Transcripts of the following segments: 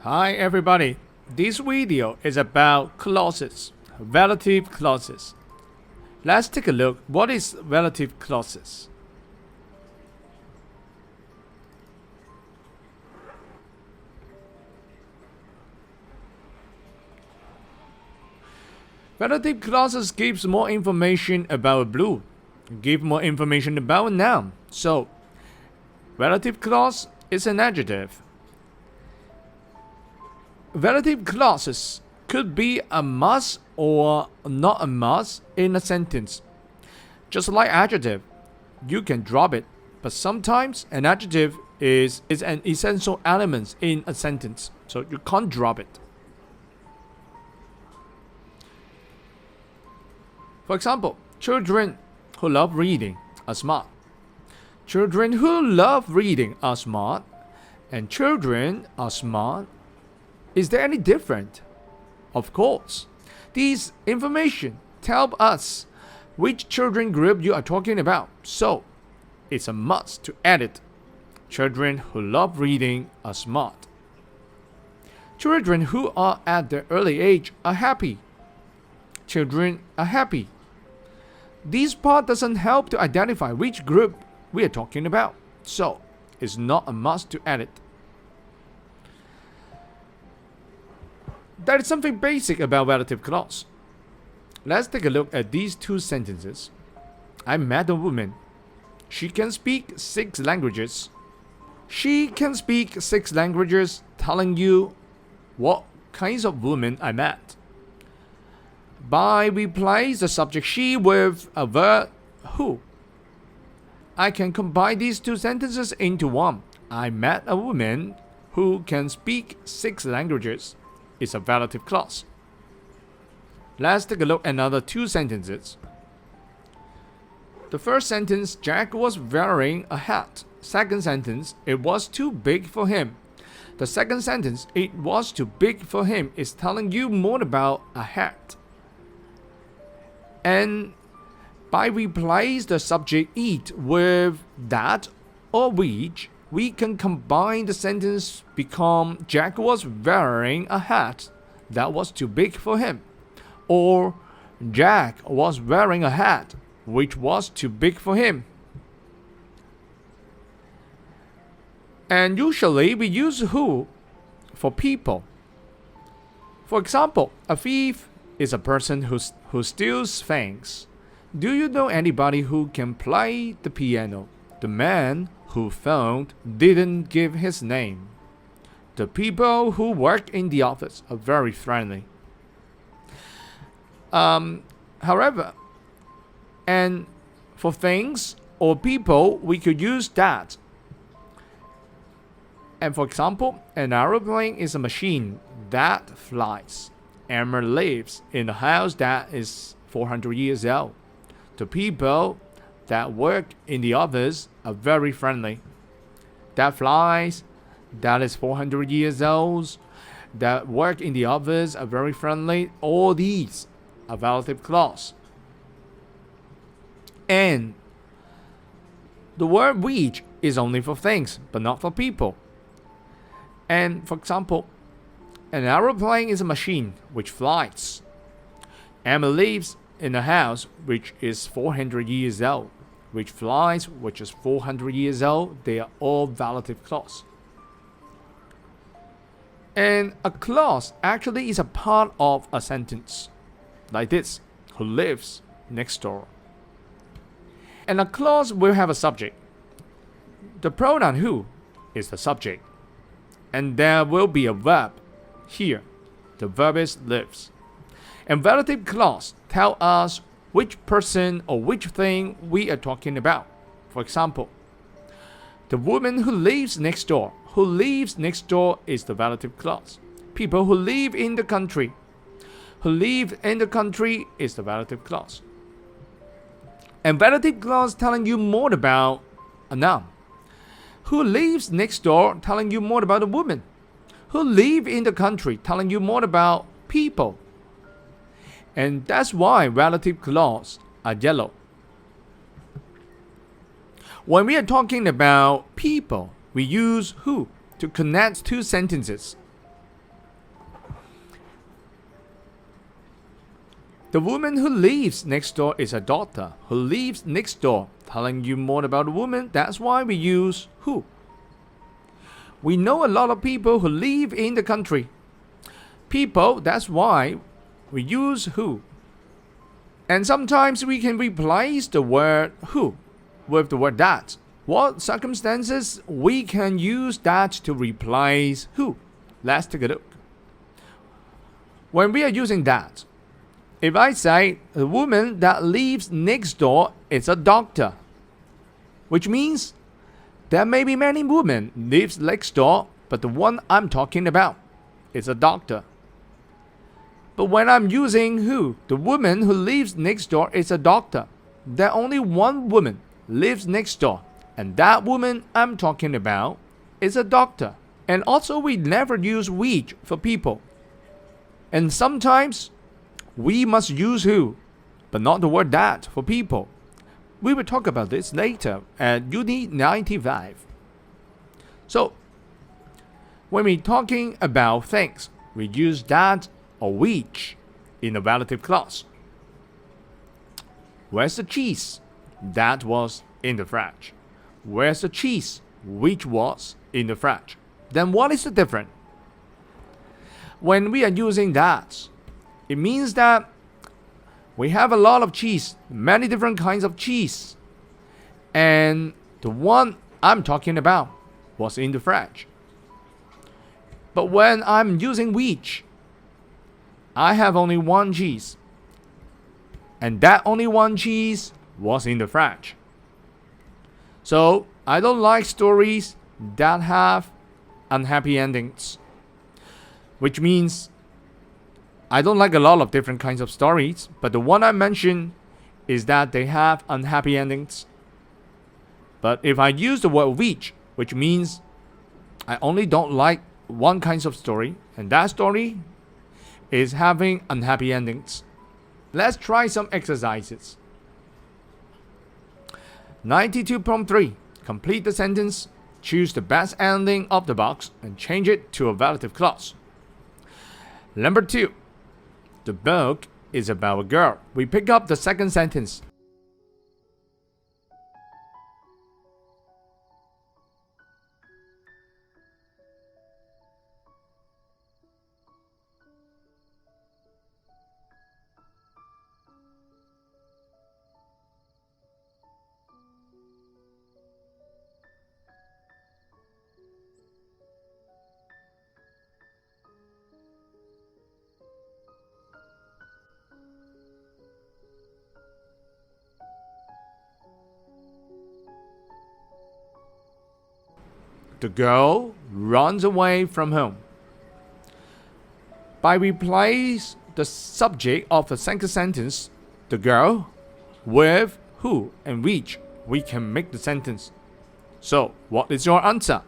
Hi everybody, this video is about clauses, relative clauses. Let's take a look what is relative clauses. Relative clauses gives more information about a blue, give more information about a noun. So, relative clause is an adjective. Relative clauses could be a must or not a must in a sentence. Just like adjective, you can drop it, but sometimes an adjective is an essential element in a sentence, so you can't drop it. For example, children who love reading are smart. Children who love reading are smart, and children are smart. Is there any different? Of course. These information tell us which children group you are talking about, so it's a must to add it. Children who love reading are smart. Children who are at the early age are happy. Children are happy. This part doesn't help to identify which group we are talking about, so it's not a must to add it. That is something basic about relative clause. Let's take a look at these two sentences. I met a woman. She can speak 6 languages. She can speak 6 languages, telling you what kinds of woman I met. By replace the subject she with a verb who. I can combine these two sentences into one. I met a woman who can speak 6 languages. Is a relative clause. Let's take a look at another 2 sentences. The first sentence, Jack was wearing a hat. Second sentence, it was too big for him. The second sentence, it was too big for him, is telling you more about a hat. And by replace the subject it with that or which, we can combine the sentence become Jack was wearing a hat that was too big for him, or Jack was wearing a hat which was too big for him. And usually we use who for people. For example, a thief is a person who steals things. Do you know anybody who can play the piano? The man who phoned didn't give his name. The people who work in the office are very friendly. However, and for things or people, we could use that. And for example, an aeroplane is a machine that flies. Emma lives in a house that is 400 years old. The people that work in the office are very friendly. That flies, that is 400 years old, that work in the office are very friendly. All these are relative clause. And the word which is only for things, but not for people. And for example, an aeroplane is a machine which flies. Emma lives in a house which is 400 years old, which flies, which is 400 years old. They are all relative clause. And a clause actually is a part of a sentence, like this: who lives next door. And a clause will have a subject. The pronoun who is the subject, and there will be a verb. Here, the verb is lives. And relative clause tell us which person or which thing we are talking about. For example, the woman who lives next door. Who lives next door is the relative clause. People who live in the country. Who live in the country is the relative clause. And relative clause telling you more about a noun. Who lives next door telling you more about a woman. Who live in the country telling you more about people. And that's why relative clause are yellow. When we are talking about people, we use who to connect 2 sentences. The woman who lives next door is a doctor who lives next door. Telling you more about the woman, that's why we use who. We know a lot of people who live in the country. People, that's why we use who. And sometimes we can replace the word who with the word that. What circumstances we can use that to replace who? Let's take a look. When we are using that, if I say the woman that lives next door is a doctor, which means there may be many women lives next door, but the one I'm talking about is a doctor. But when I'm using who, the woman who lives next door is a doctor. There only one woman lives next door, and that woman I'm talking about is a doctor. And also we never use which for people. And sometimes we must use who, but not the word that for people. We will talk about this later at Unit 95. So, when we're talking about things, we use that or which in the relative clause. Where's the cheese? That was in the fridge. Where's the cheese? Which was in the fridge. Then what is the difference? When we are using that, it means that we have a lot of cheese, many different kinds of cheese. And the one I'm talking about was in the fridge. But when I'm using which, I have only one cheese. And that only one cheese was in the fridge. So I don't like stories that have unhappy endings. Which means I don't like a lot of different kinds of stories, but the one I mentioned is that they have unhappy endings. But if I use the word which means I only don't like one kind of story, and that story is having unhappy endings. Let's try some exercises. 92.3. Complete the sentence, choose the best ending of the box, and change it to a relative clause. Number 2. The book is about a girl. We pick up the second sentence. The girl runs away from home. By replace the subject of the second sentence, the girl, with who and which, we can make the sentence. So, what is your answer?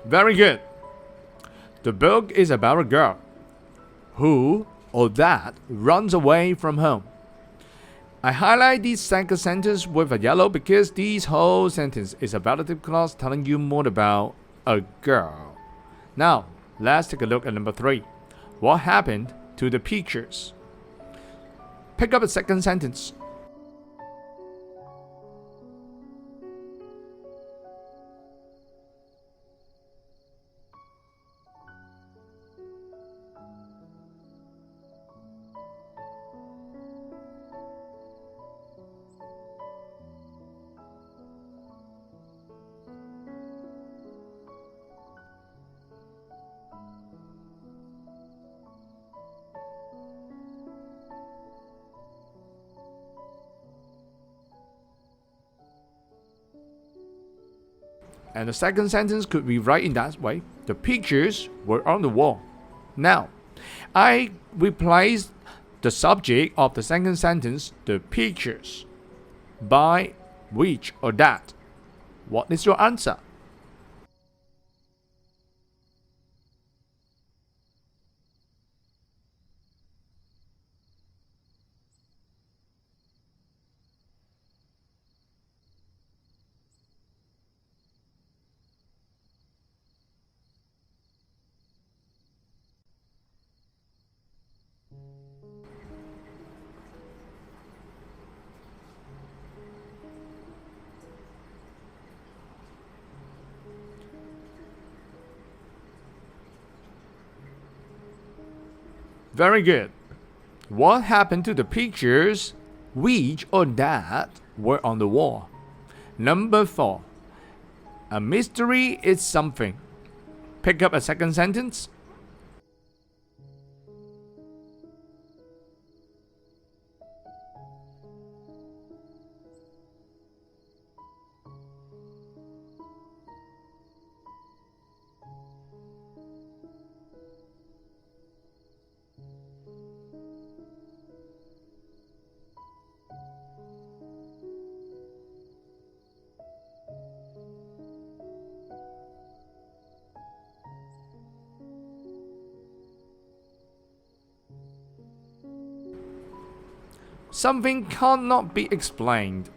Very good. The book is about a girl who or that runs away from home. I highlight this second sentence with a yellow because this whole sentence is a relative clause telling you more about a girl. Now, let's take a look at number 3. What happened to the pictures? Pick up a second sentence. And the second sentence could be right in that way. The pictures were on the wall. Now, I replaced the subject of the second sentence, the pictures, by which or that. What is your answer? Very good. What happened to the pictures which or that were on the wall? Number 4. A mystery is something. Pick up a second sentence. Something cannot be explained.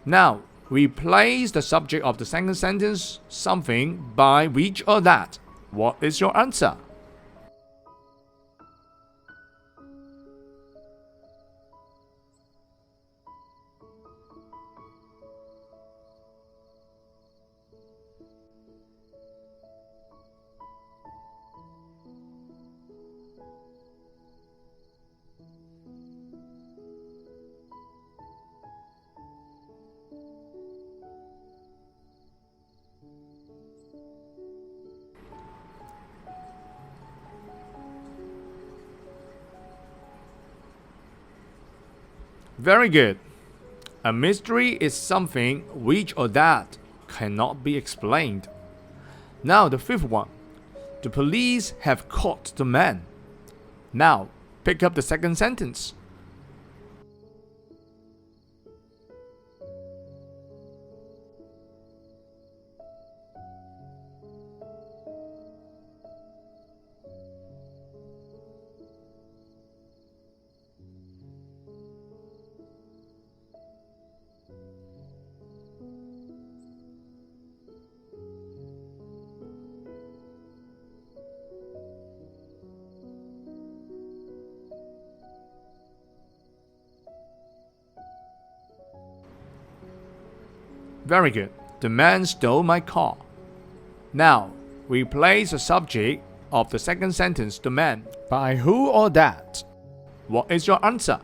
Now, replace the subject of the second sentence, something, by which or that. What is your answer? Very good. A mystery is something which or that cannot be explained. Now the 5th one. The police have caught the man. Now, pick up the second sentence. Very good. The man stole my car. Now, replace the subject of the second sentence, the man, by who or that. What is your answer?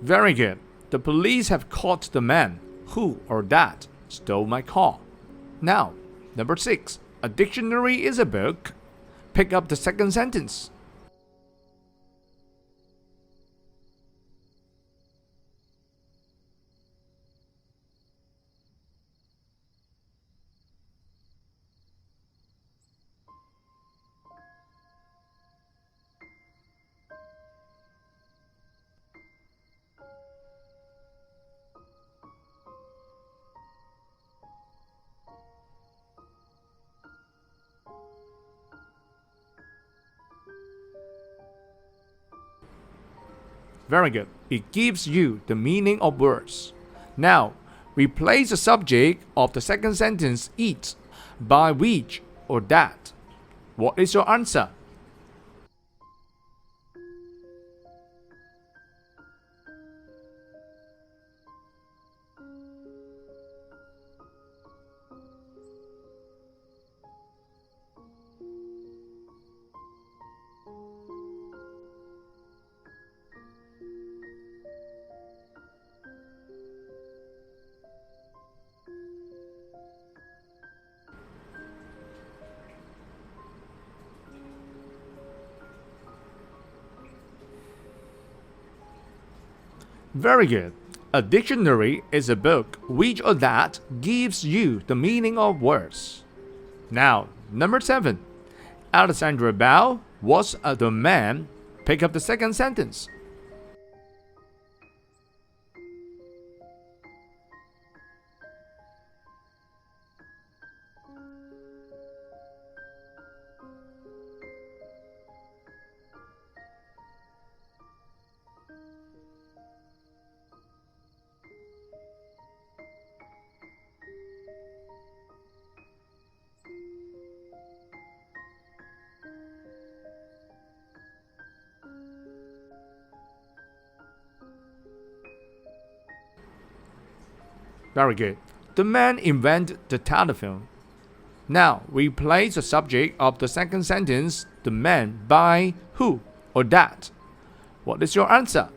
Very good. The police have caught the man who or that stole my car. Now, number 6. A dictionary is a book. Pick up the second sentence. Very good. It gives you the meaning of words. Now, replace the subject of the second sentence, it, by which or that. What is your answer? Very good. A dictionary is a book which or that gives you the meaning of words. Now, number 7. Alexandra Bell was the man. Pick up the second sentence. Very good. The man invented the telephone. Now, replace the subject of the second sentence, the man, by who or that. What is your answer?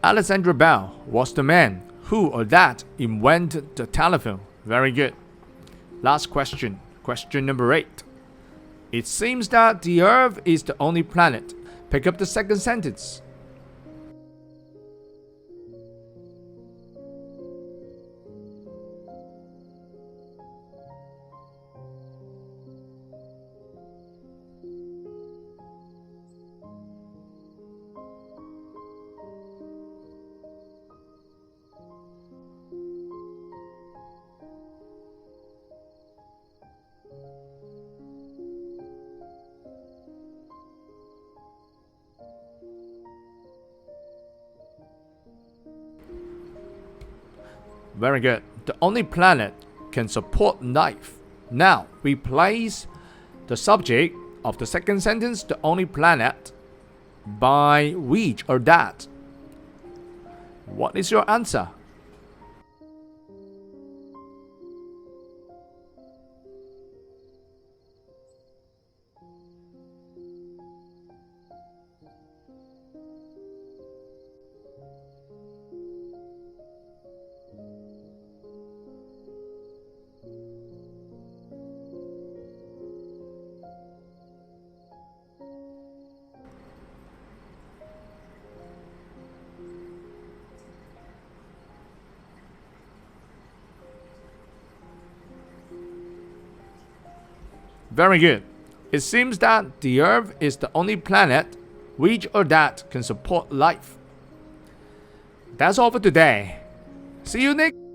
Alexandra Bell was the man who or that invented the telephone. Very good. Last question. Question number 8. It seems that the Earth is the only planet. Pick up the second sentence. Very good. The only planet can support life. Now, replace the subject of the second sentence, the only planet, by which or that. What is your answer? Very good. It seems that the Earth is the only planet which or that can support life. That's all for today. See you next.